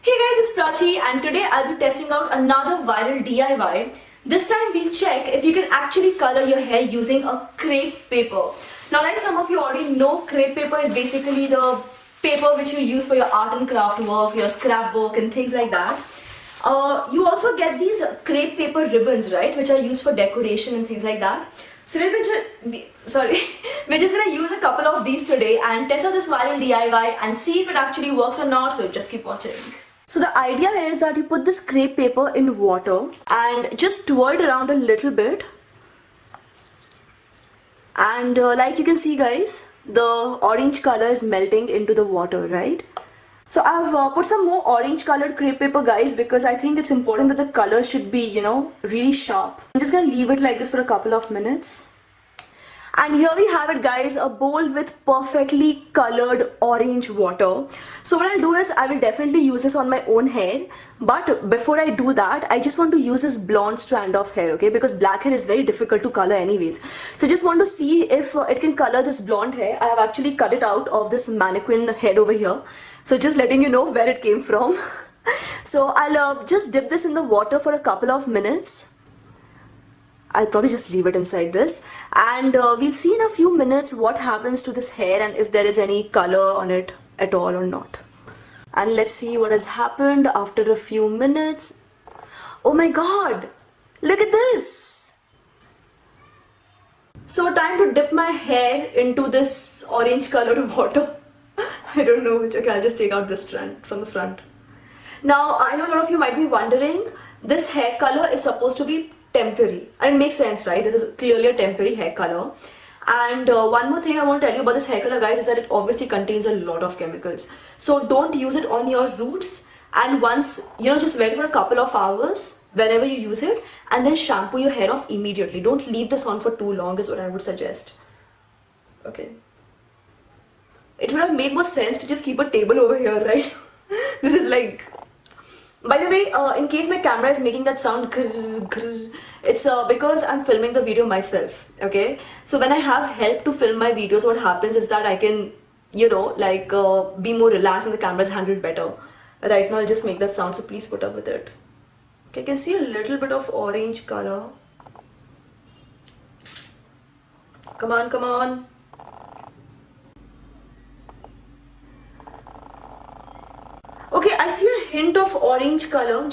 Hey guys, it's Prachi and today I'll be testing out another viral DIY. This time we'll check if you can actually color your hair using a crepe paper. Now like some of you already know, crepe paper is basically the paper which you use for your art and craft work, your scrapbook and things like that. You also get these crepe paper ribbons, right, which are used for decoration and things like that. So we're just gonna use a couple of these today and test out this viral DIY and see if it actually works or not, so just keep watching. So the idea is that you put this crepe paper in water and just twirl it around a little bit. And like you can see guys, the orange color is melting into the water, right? So I've put some more orange colored crepe paper guys because I think it's important that the color should be, really sharp. I'm just gonna leave it like this for a couple of minutes. And here we have it guys, a bowl with perfectly colored orange water. So what I'll do is I will definitely use this on my own hair. But before I do that, I just want to use this blonde strand of hair, okay? Because black hair is very difficult to color anyways. So just want to see if it can color this blonde hair. I have actually cut it out of this mannequin head over here. So just letting you know where it came from. So I'll just dip this in the water for a couple of minutes. I'll probably just leave it inside this and we'll see in a few minutes what happens to this hair and if there is any color on it at all or not. And let's see what has happened after a few minutes. Oh my god, look at this. So time to dip my hair into this orange colored water. I don't know which, okay, I'll just take out this strand from the front. Now I know a lot of you might be wondering, this hair color is supposed to be temporary, and it makes sense, right? This is clearly a temporary hair color. And one more thing I want to tell you about this hair color guys is that it obviously contains a lot of chemicals, so don't use it on your roots. And once just wear it for a couple of hours whenever you use it and then shampoo your hair off immediately. Don't leave this on for too long is what I would suggest. Okay, it would have made more sense to just keep a table over here, right? This is like, by the way, in case my camera is making that sound grrr, grrr, it's because I'm filming the video myself, okay? So when I have help to film my videos, what happens is that I can, be more relaxed and the camera is handled better. Right now I'll just make that sound, so please put up with it. Okay, I can see a little bit of orange color. Come on, come on. Okay, I see a hint of orange color.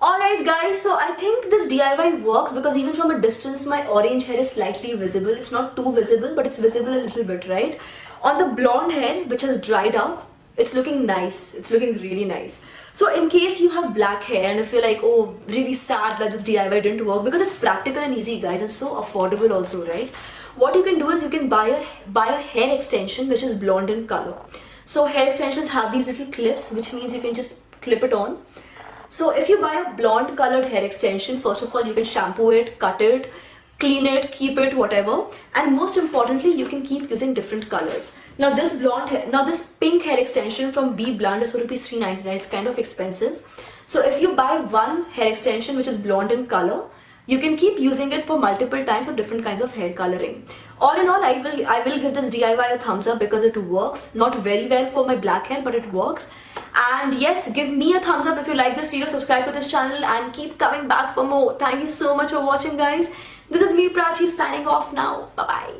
Alright guys, so I think this DIY works because even from a distance my orange hair is slightly visible. It's not too visible, but it's visible a little bit, right? On the blonde hair, which has dried up, it's looking nice. It's looking really nice. So in case you have black hair and if you're like, oh, really sad that this DIY didn't work, because it's practical and easy guys and so affordable also, right? What you can do is you can buy a hair extension which is blonde in color. So hair extensions have these little clips, which means you can just clip it on. So if you buy a blonde colored hair extension, first of all you can shampoo it, cut it, clean it, keep it, whatever, and most importantly you can keep using different colors. Now this pink hair extension from Be Blonde is rupees 3.99. It's kind of expensive. So if you buy one hair extension which is blonde in color, you can keep using it for multiple times for different kinds of hair coloring. All in all, I will give this DIY a thumbs up because it works. Not very well for my black hair, but it works. And yes, give me a thumbs up if you like this video, subscribe to this channel and keep coming back for more. Thank you so much for watching guys. This is me Prachi signing off now. Bye bye.